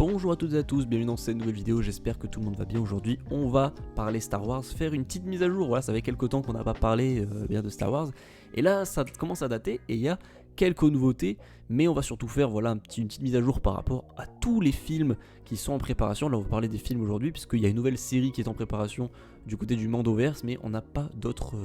Bonjour à toutes et à tous, bienvenue dans cette nouvelle vidéo, j'espère que tout le monde va bien aujourd'hui. On va parler Star Wars, faire une petite mise à jour, voilà, ça fait quelques temps qu'on n'a pas parlé bien de Star Wars. Et là, ça commence à dater et il y a quelques nouveautés, mais on va surtout faire une petite mise à jour par rapport à tous les films qui sont en préparation. Là on va parler des films aujourd'hui, puisqu'il y a une nouvelle série qui est en préparation du côté du Mandoverse, mais on n'a pas d'autres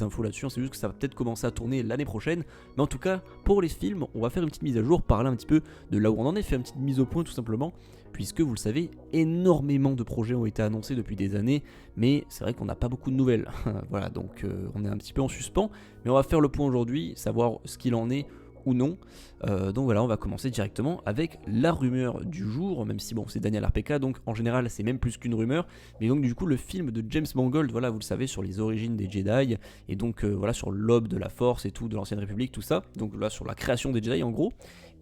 infos là-dessus, c'est juste que ça va peut-être commencer à tourner l'année prochaine. Mais en tout cas, pour les films, on va faire une petite mise à jour, parler un petit peu de là où on en est, faire une petite mise au point tout simplement, puisque vous le savez, énormément de projets ont été annoncés depuis des années, mais c'est vrai qu'on n'a pas beaucoup de nouvelles. Voilà, donc on est un petit peu en suspens, mais on va faire le point aujourd'hui, savoir ce qu'il en est ou non. Donc voilà, on va commencer directement avec la rumeur du jour, même si bon, c'est Daniel RPK, donc en général c'est même plus qu'une rumeur, mais donc du coup le film de James Mangold, voilà, vous le savez, sur les origines des Jedi, et donc voilà, sur l'aube de la Force et tout, de l'ancienne République, tout ça, donc là sur la création des Jedi en gros,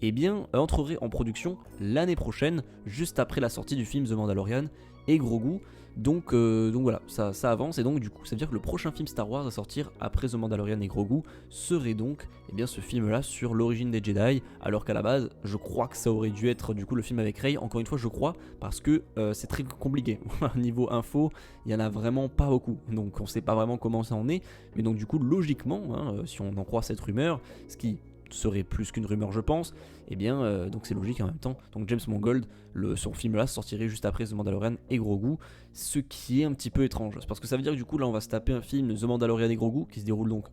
et bien entrerait en production l'année prochaine, juste après la sortie du film The Mandalorian et Grogu. Donc voilà, ça avance, et donc du coup ça veut dire que le prochain film Star Wars à sortir après The Mandalorian et Grogu serait donc ce film là sur l'origine des Jedi, alors qu'à la base je crois que ça aurait dû être du coup le film avec Rey. Encore une fois je crois, parce que c'est très compliqué. Niveau info il y en a vraiment pas beaucoup, donc on sait pas vraiment comment ça en est, mais donc du coup logiquement si on en croit cette rumeur, ce qui serait plus qu'une rumeur je pense, et donc c'est logique en même temps. Donc James Mangold, son film là sortirait juste après The Mandalorian et Grogu, ce qui est un petit peu étrange, parce que ça veut dire que du coup là on va se taper un film The Mandalorian et Grogu qui se déroule donc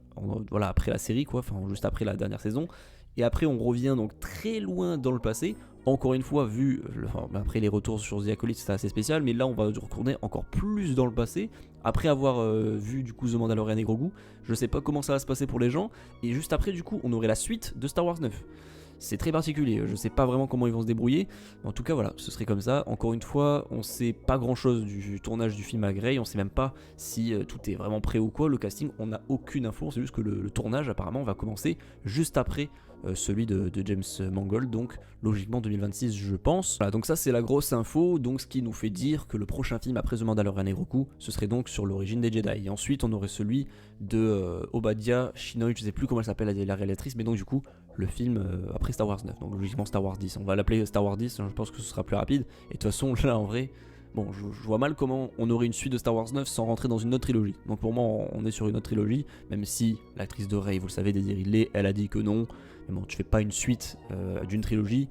après la série juste après la dernière saison, et après on revient donc très loin dans le passé. Encore une fois, après les retours sur The Acolyte, c'était assez spécial, mais là on va retourner encore plus dans le passé, après avoir vu du coup The Mandalorian et Grogu. Je sais pas comment ça va se passer pour les gens, et juste après du coup on aurait la suite de Star Wars 9. C'est très particulier, je sais pas vraiment comment ils vont se débrouiller, mais en tout cas voilà, ce serait comme ça. Encore une fois, on sait pas grand chose du tournage du film à Grey, on sait même pas si tout est vraiment prêt ou quoi, le casting, on n'a aucune info, c'est juste que le tournage apparemment va commencer juste après celui de James Mangold, donc logiquement 2026 je pense. Voilà, donc ça c'est la grosse info, donc ce qui nous fait dire que le prochain film après The Mandalorian et Grogu, ce serait donc sur l'origine des Jedi. Et ensuite on aurait celui de Obadiah Chinoy, je sais plus comment elle s'appelle la réalisatrice, mais donc du coup le film après Star Wars 9, donc logiquement Star Wars 10, on va l'appeler Star Wars 10, je pense que ce sera plus rapide, et de toute façon là en vrai, bon je vois mal comment on aurait une suite de Star Wars 9 sans rentrer dans une autre trilogie. Donc pour moi on est sur une autre trilogie, même si l'actrice de Rey, vous le savez, Daisy Ridley, elle a dit que non, mais bon tu fais pas une suite d'une trilogie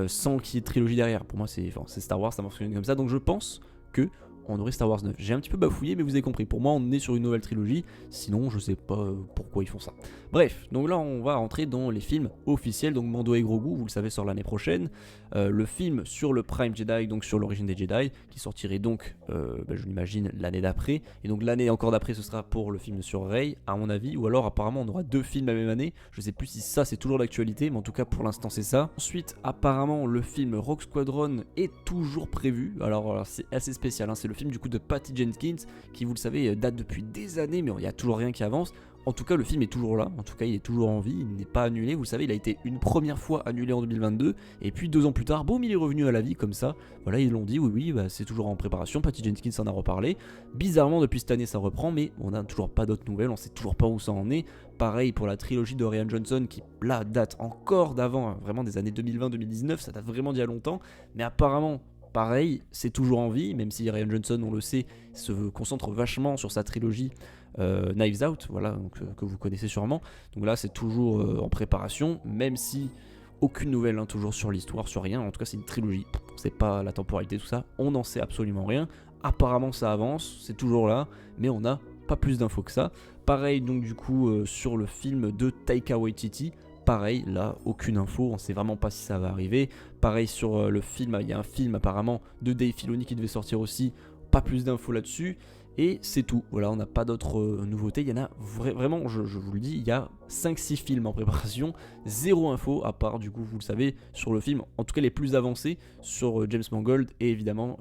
sans qu'il y ait de trilogie derrière. Pour moi c'est Star Wars, ça fonctionne comme ça, donc je pense que on aurait Star Wars 9. J'ai un petit peu bafouillé, mais vous avez compris. Pour moi, on est sur une nouvelle trilogie. Sinon, je sais pas pourquoi ils font ça. Bref, donc là, on va rentrer dans les films officiels. Donc Mando et Grogu, vous le savez, sort l'année prochaine. Le film sur le Prime Jedi, donc sur l'origine des Jedi, qui sortirait donc, je l'imagine, l'année d'après. Et donc l'année encore d'après, ce sera pour le film sur Rey, à mon avis. Ou alors, apparemment, on aura deux films la même année. Je sais plus si ça, c'est toujours l'actualité, mais en tout cas, pour l'instant, c'est ça. Ensuite, apparemment, le film Rogue Squadron est toujours prévu. Alors c'est assez spécial, c'est le film du coup de Patty Jenkins qui, vous le savez, date depuis des années, mais il n'y a toujours rien qui avance. En tout cas le film est toujours là, en tout cas il est toujours en vie, il n'est pas annulé, vous le savez, il a été une première fois annulé en 2022, et puis 2 ans plus tard, boum, il est revenu à la vie comme ça. Voilà, ils l'ont dit, oui, c'est toujours en préparation, Patty Jenkins en a reparlé. Bizarrement depuis cette année ça reprend, mais on n'a toujours pas d'autres nouvelles, on sait toujours pas où ça en est. Pareil pour la trilogie de Rian Johnson qui là date encore d'avant, vraiment des années 2020-2019, ça date vraiment d'il y a longtemps, mais apparemment pareil, c'est toujours en vie, même si Rian Johnson, on le sait, se concentre vachement sur sa trilogie Knives Out, voilà, donc, que vous connaissez sûrement. Donc là, c'est toujours en préparation, même si aucune nouvelle, toujours sur l'histoire, sur rien. En tout cas, c'est une trilogie. On sait pas la temporalité, tout ça. On n'en sait absolument rien. Apparemment, ça avance, c'est toujours là, mais on n'a pas plus d'infos que ça. Pareil, donc du coup, sur le film de Taika Waititi. Pareil, là, aucune info, on sait vraiment pas si ça va arriver. Pareil sur le film, il y a un film apparemment de Dave Filoni qui devait sortir aussi, pas plus d'infos là-dessus. Et c'est tout, voilà, on n'a pas d'autres nouveautés. Il y en a vraiment, je vous le dis, il y a 5-6 films en préparation, zéro info, à part du coup, vous le savez, sur le film, en tout cas les plus avancés, sur James Mangold et évidemment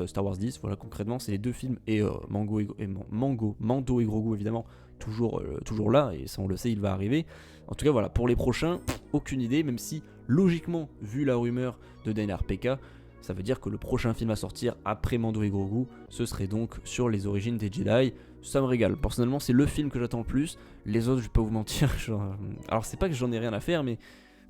Star Wars 10. Voilà, concrètement, c'est les deux films, et Mando et Grogu évidemment, toujours là, et ça on le sait, il va arriver. En tout cas voilà, pour les prochains, aucune idée, même si logiquement, vu la rumeur de Daniel RPK, ça veut dire que le prochain film à sortir après Mando et Grogu, ce serait donc sur les origines des Jedi. Ça me régale, personnellement c'est le film que j'attends le plus. Les autres, je vais pas vous mentir, alors c'est pas que j'en ai rien à faire, mais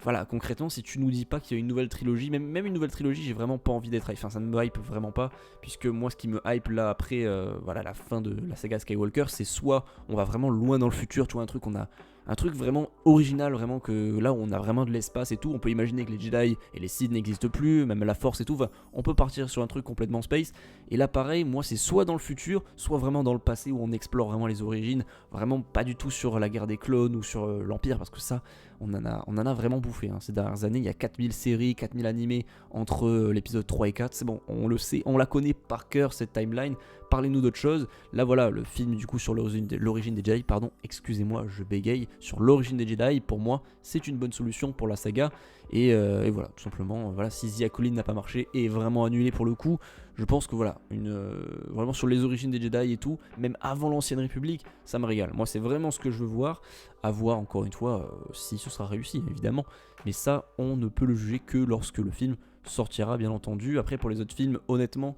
voilà, concrètement, si tu nous dis pas qu'il y a une nouvelle trilogie, même une nouvelle trilogie, j'ai vraiment pas envie d'être hype. Enfin, ça ne me hype vraiment pas, puisque moi, ce qui me hype là après, voilà, la fin de la saga Skywalker, c'est soit on va vraiment loin dans le futur, tu vois, un truc vraiment original, vraiment que là où on a vraiment de l'espace et tout, on peut imaginer que les Jedi et les Sith n'existent plus, même la Force et tout, enfin, on peut partir sur un truc complètement space. Et là pareil, moi c'est soit dans le futur, soit vraiment dans le passé où on explore vraiment les origines, vraiment pas du tout sur la guerre des clones ou sur l'Empire, parce que ça, on en a vraiment bouffé hein. Ces dernières années, il y a 4000 séries, 4000 animés entre l'épisode 3 et 4, c'est bon, on le sait, on la connaît par cœur cette timeline. Parlez-nous d'autre chose. Là voilà, le film du coup sur l'origine des Jedi, pardon, excusez-moi, je bégaye, sur l'origine des Jedi, pour moi c'est une bonne solution pour la saga. Et voilà, tout simplement, voilà, si The Acolyte n'a pas marché et est vraiment annulé pour le coup, je pense que voilà, vraiment sur les origines des Jedi et tout, même avant l'Ancienne République, ça me régale. Moi c'est vraiment ce que je veux voir, à voir encore une fois si ce sera réussi évidemment. Mais ça, on ne peut le juger que lorsque le film sortira bien entendu. Après pour les autres films, honnêtement,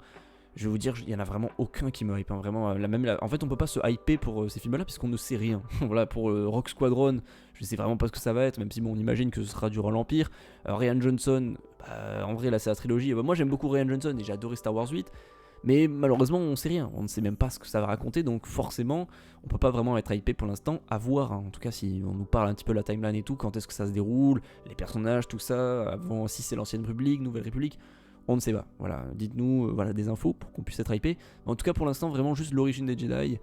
je vais vous dire, il y en a vraiment aucun qui me hype, hein, vraiment. En fait, on peut pas se hyper pour ces films-là puisqu'on ne sait rien. Voilà, pour Rogue Squadron, je sais vraiment pas ce que ça va être, même si bon, on imagine que ce sera durant l'Empire. Rian Johnson, en vrai, là, c'est la trilogie. Moi, j'aime beaucoup Rian Johnson et j'ai adoré Star Wars 8. Mais malheureusement, on sait rien. On ne sait même pas ce que ça va raconter, donc forcément, on peut pas vraiment être hypé pour l'instant. À voir, hein. En tout cas, si on nous parle un petit peu de la timeline et tout, quand est-ce que ça se déroule, les personnages, tout ça, avant, si c'est l'Ancienne République, Nouvelle République. On ne sait pas, voilà, dites-nous voilà, des infos pour qu'on puisse être hypé. En tout cas pour l'instant vraiment juste l'origine des Jedi,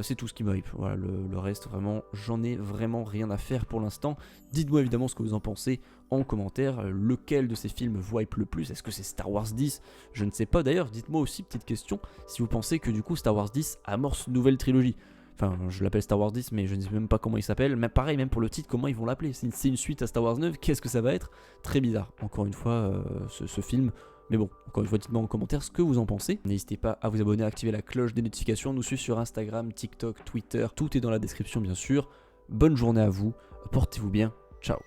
c'est tout ce qui me hype. Voilà, le reste vraiment, j'en ai vraiment rien à faire pour l'instant. Dites-moi évidemment ce que vous en pensez en commentaire, lequel de ces films vous hype le plus, est-ce que c'est Star Wars 10? Je ne sais pas d'ailleurs, dites-moi aussi, petite question, si vous pensez que du coup Star Wars 10 amorce une nouvelle trilogie. Enfin, je l'appelle Star Wars 10, mais je ne sais même pas comment il s'appelle. Mais pareil, même pour le titre, comment ils vont l'appeler? C'est une suite à Star Wars 9, qu'est-ce que ça va être? Très bizarre, encore une fois, ce film. Mais bon, encore une fois, dites-moi en commentaire ce que vous en pensez. N'hésitez pas à vous abonner, à activer la cloche des notifications, nous suivre sur Instagram, TikTok, Twitter. Tout est dans la description, bien sûr. Bonne journée à vous, portez-vous bien, ciao.